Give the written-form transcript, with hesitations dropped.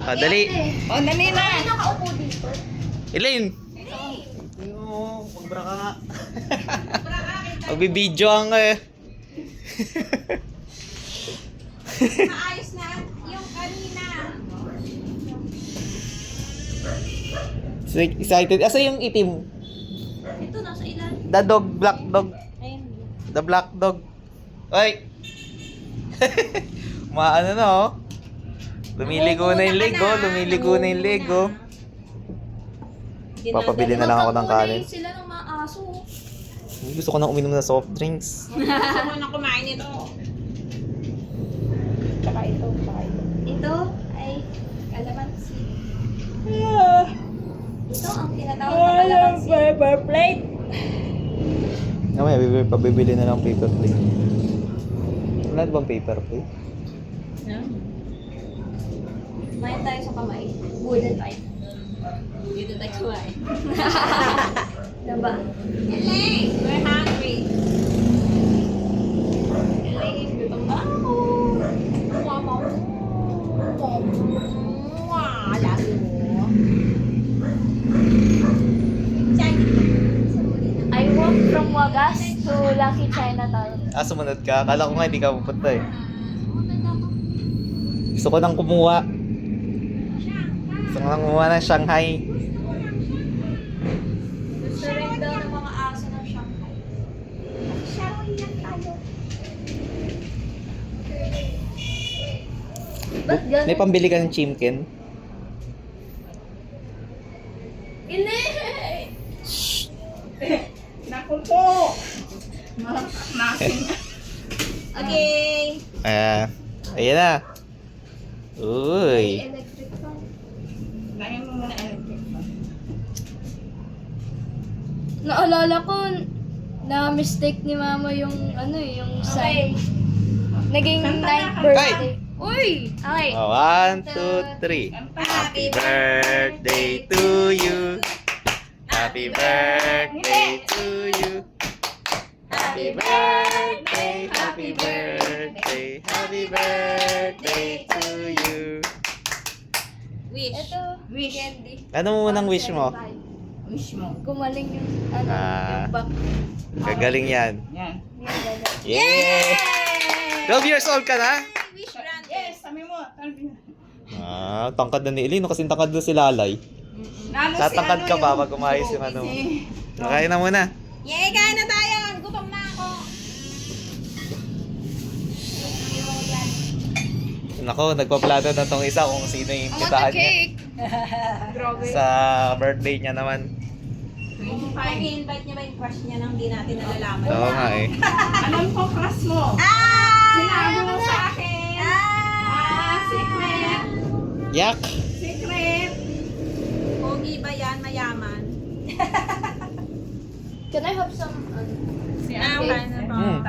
Dali. O, dali na. Nakaupo dito. Elaine. Yung magbra ka nga. Magbibideo ang Maayos na yung kanina. Excited. Asa yung itim? Ito, nasa ilalim. The dog, black dog. Ayun. The black dog. Oy! Maano na oh. Lumiligo na yung Lego. Lumiligo na yung Lego. Papabili na lang ako ng kanin. Sila ng mga aso. Gusto ko nang uminom ng soft drinks. Gusto mo na kumain ito. Tsaka ito. Ito ay kalamansi. Ito ang tinatawag na kalamansi. Paper plate. Namaya, pabibili na lang paper plate. Wala bang paper plate? Kumain tayo sa kamay. Wooden tayo. Dito tayo kumain. Diba? Elaine, we're hungry. Elaine, gutom ba ako? Lagi mo. I walk from Wagas to Lucky Chinatown. Sumunod ka? Akala ko nga hindi ka pupunta eh. Gusto ko nang kumuha. Gusto ko nang kumuha ng Shanghai. Gusto rin daw ng mga aso ng Shanghai. Ba't ganun? May pambili ka ng chimken? Hindi! Naku po. Nasin. Okay. Ayan na. Uy. Electric fan. Lagyan mo muna electric fan. Naalala ko na mistake ni mama yung yung sign. Naging Kanta na, 9th kanta. birthday. Uy! Okay. 1, 2, 3. Happy birthday to you. Happy birthday to you. Happy birthday, happy birthday, happy birthday to you. Wish. Ito, Wish. candy. Ano mo unang wish mo? Wish mo. Gumaling yung Ah. yung back. Gagaling yan. Yan. Yung ganun. Yay! 12 years old ka na? Wish brand. Yes, sabi mo. Tangkad na ni Elino kasi tangkad na si Lalay. Tatangkad ka pa pag umayos yung ano. Nakain na muna. Yay, kain na tayo. Gutom na ako. Nako, nagpaplano na tong isa kung sino yung imbitahan niya. Grabe. Sa birthday niya naman. Kung i-invite niya ba yung crush niya nang di natin nalalaman. Oo nga eh. Alam ko crush mo. Sinabi mo sa akin. Secret. Yak! Secret. Pogi ba yan? Mayaman. Can I have some Si Alan. Hmm.